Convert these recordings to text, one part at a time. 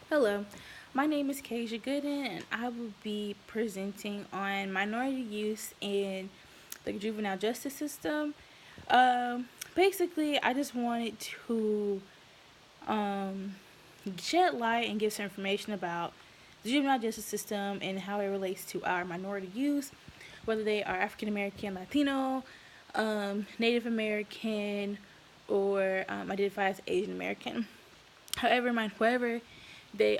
Hello, my name is Kasia Gooden, and I will be presenting on minority use in the juvenile justice system. Basically, I just wanted to um, shed light and give some information about the juvenile justice system and how it relates to our minority youth, whether they are African American, Latino, Native American, or identify as Asian American. However, whoever they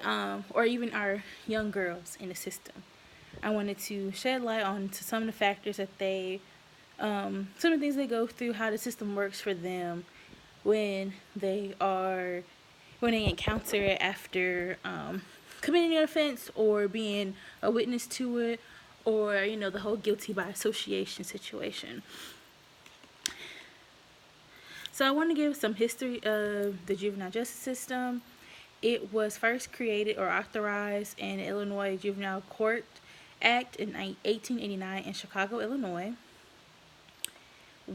or even our young girls in the system. I wanted to shed light on to some of the factors that some of the things they go through, how the system works for them when they are, when they encounter it after committing an offense or being a witness to it, or the whole guilty by association situation. So I want to give some history of the juvenile justice system. It was first created or authorized in the Illinois Juvenile Court Act in 1889 in Chicago, Illinois,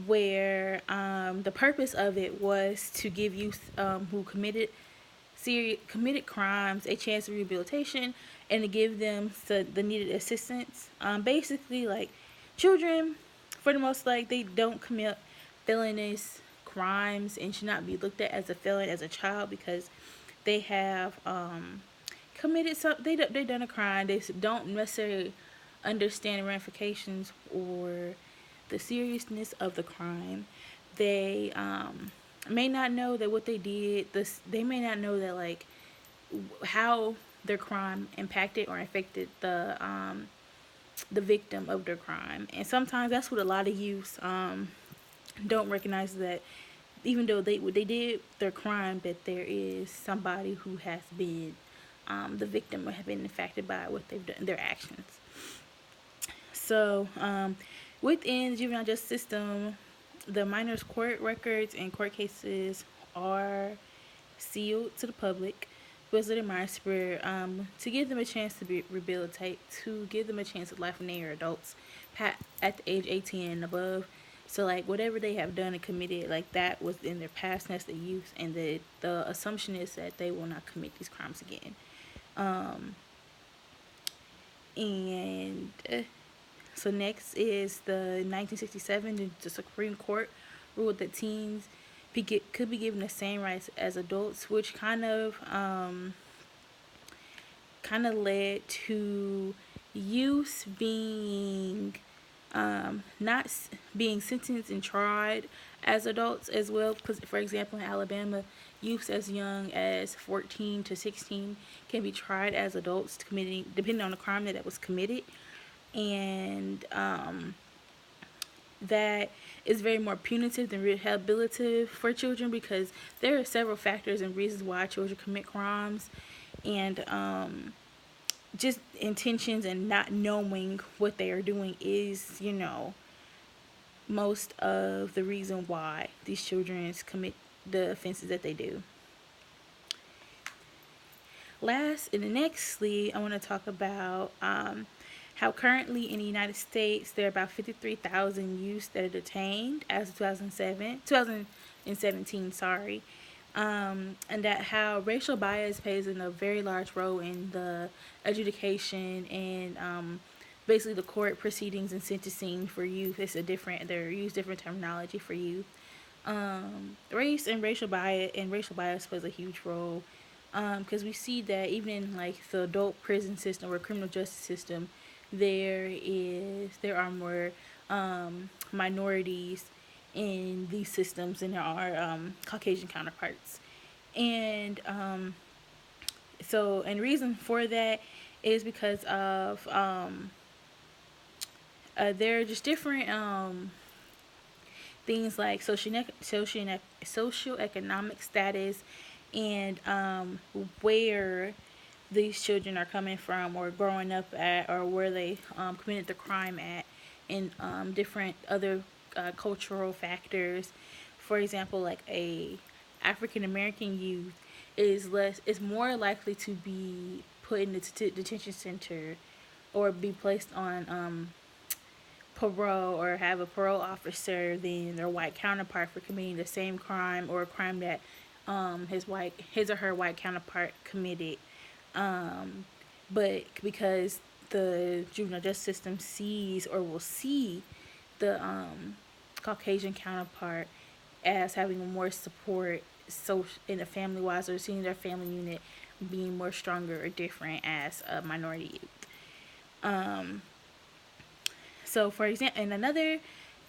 where the purpose of it was to give youth who committed crimes a chance of rehabilitation and to give them the needed assistance. Basically, like children, for the most part, they don't commit felonious crimes and should not be looked at as a felon as a child because they have committed some. They done a crime. They don't necessarily understand the ramifications or the seriousness of the crime. They may not know that what they did. They may not know that like how their crime impacted or affected the victim of their crime. And sometimes that's what a lot of youth don't recognize, that even though they did their crime, that there is somebody who has been the victim or have been affected by what they've done, their actions. So within the juvenile justice system, the minors' court records and court cases are sealed to the public, especially the minors, to give them a chance to be rehabilitate, to give them a chance at life when they are adults, at the age 18 and above. So like whatever they have done and committed, like that was in their past, that's the youth, and the assumption is that they will not commit these crimes again. Um, and So next is the 1967, the Supreme Court ruled that teens could be given the same rights as adults, which kind of led to youth being not being sentenced and tried as adults as well. Because, for example, in Alabama, youths as young as 14 to 16 can be tried as adults committing, depending on the crime that was committed. And that is very more punitive than rehabilitative for children, because there are several factors and reasons why children commit crimes, and just intentions and not knowing what they are doing is, most of the reason why these children commit the offenses that they do. Nextly, I want to talk about how currently in the United States there are about 53,000 youths that are detained as of 2017, sorry. And that how racial bias plays in a very large role in the adjudication and basically the court proceedings and sentencing for youth. They use different terminology for youth. Race and racial bias plays a huge role, because we see that even in like the adult prison system or criminal justice system, there are more minorities in these systems than there are Caucasian counterparts. And and reason for that is because of there are just different things like socioeconomic status, and where these children are coming from or growing up at, or where they committed the crime at, and different other cultural factors. For example, like a African American youth is more likely to be put in the detention center or be placed on parole or have a parole officer than their white counterpart for committing the same crime or a crime that his or her white counterpart committed. But because the juvenile justice system sees or will see the Caucasian counterpart as having more support so in a family wise, or seeing their family unit being more stronger or different as a minority youth. So, for example, and another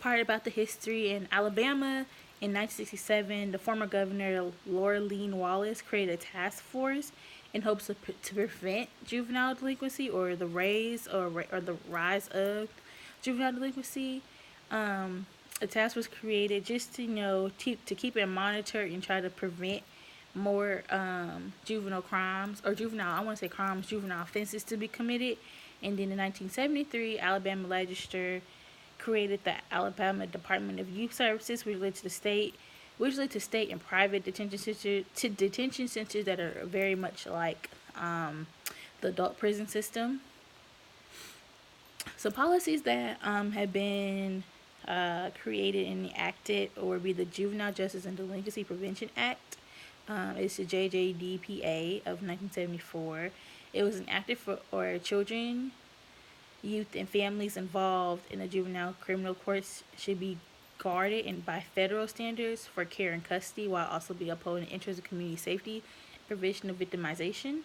part about the history in Alabama in 1967, the former governor Laurleen Wallace created a task force in hopes to prevent juvenile delinquency or the rise of juvenile delinquency. A task was created just to to keep it monitored and try to prevent more juvenile crimes or juvenile I want to say crimes juvenile offenses to be committed. And then in 1973, Alabama legislature created the Alabama Department of Youth Services, which led to state and private detention centers that are very much like the adult prison system. So policies that have been created and enacted or be the Juvenile Justice and Delinquency Prevention Act. It's the JJDPA of 1974. It was enacted for children, youth, and families involved in the juvenile criminal courts should be guarded and by federal standards for care and custody, while also be upholding the interests of community safety, prevention of victimization.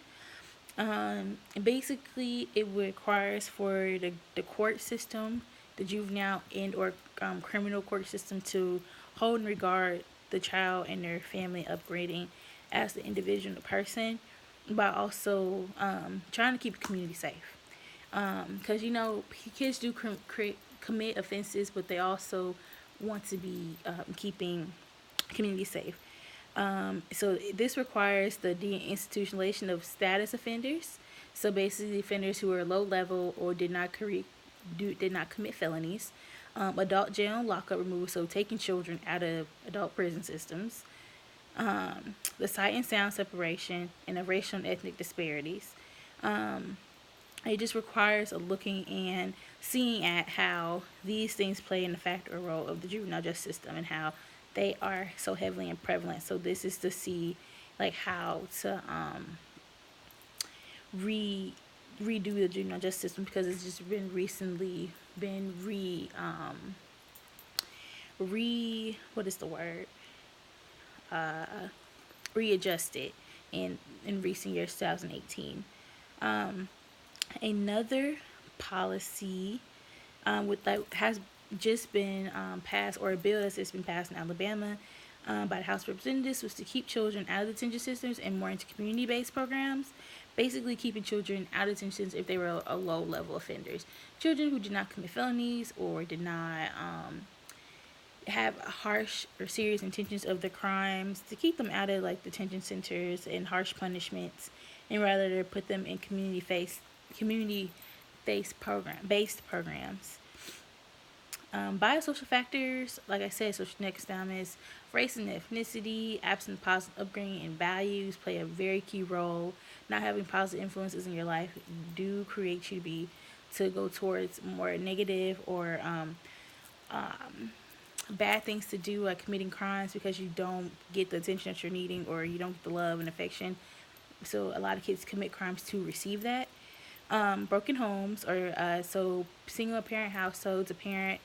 Basically, it requires for the court system, the juvenile and or criminal court system, to hold and regard the child and their family upgrading as the individual person, by also trying to keep the community safe. Because kids do commit offenses, but they also want to be keeping community safe. So this requires the deinstitutionalization of status offenders. So basically, offenders who are low level or did not commit felonies. Adult jail and lockup removal, so taking children out of adult prison systems. The sight and sound separation, and the racial and ethnic disparities. It just requires a looking and seeing at how these things play in the factor or role of the juvenile justice system and how they are so heavily and prevalent. So this is to see like how to redo the juvenile justice system, because it's just been recently been what is the word readjusted in recent years, 2018. Another policy with that has just been passed, or a bill that's just been passed in Alabama by the House of Representatives, was to keep children out of detention systems and more into community-based programs. Basically, keeping children out of detention systems if they were a low-level offenders, children who did not commit felonies or did not have harsh or serious intentions of the crimes, to keep them out of like detention centers and harsh punishments, and rather to put them in community-based programs. Biosocial factors, like I said, social nexus, race and ethnicity, absent positive upbringing and values play a very key role. Not having positive influences in your life do create you to go towards more negative or bad things to do, like committing crimes, because you don't get the attention that you're needing, or you don't get the love and affection. So a lot of kids commit crimes to receive that. Broken homes, or so single parent households, a parent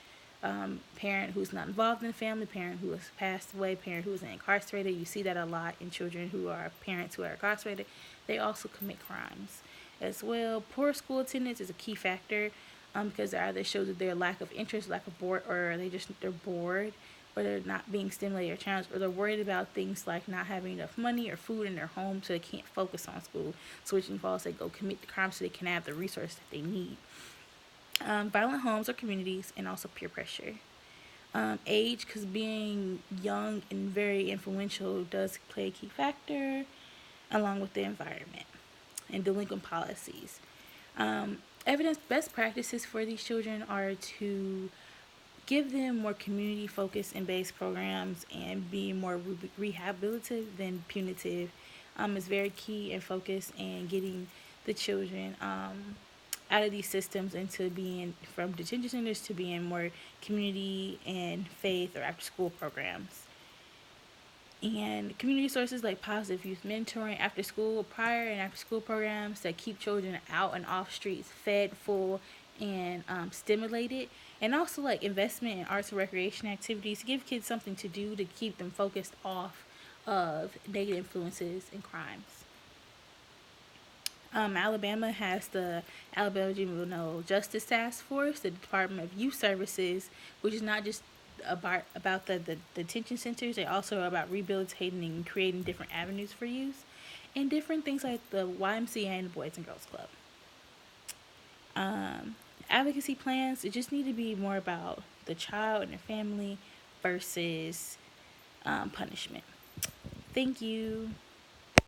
who's not involved in the family, parent who has passed away, parent who is incarcerated. You see that a lot in children who are parents who are incarcerated. They also commit crimes as well. Poor school attendance is a key factor, because it either shows that their lack of interest, lack of bored, or they're bored, or they're not being stimulated or challenged, or they're worried about things like not having enough money or food in their home, so they can't focus on school. So which involves they go commit the crime so they can have the resource that they need. Violent homes or communities, and also peer pressure. Age, because being young and very influential does play a key factor, along with the environment and delinquent policies. Evidence best practices for these children are to give them more community focused and based programs, and be more rehabilitative than punitive. Is very key and focused in getting the children out of these systems into being from detention centers to being more community and faith or after school programs. And community sources like positive youth mentoring, after school, prior and after school programs that keep children out and off streets, fed, full, and stimulated. And also like investment in arts and recreation activities to give kids something to do to keep them focused off of negative influences and crimes. Alabama has the Alabama Juvenile Justice Task Force, the Department of Youth Services, which is not just about the detention centers. They also are about rehabilitating and creating different avenues for youth, and different things like the YMCA and the Boys and Girls Club. Um, Advocacy plans, it just need to be more about the child and their family versus punishment. Thank you.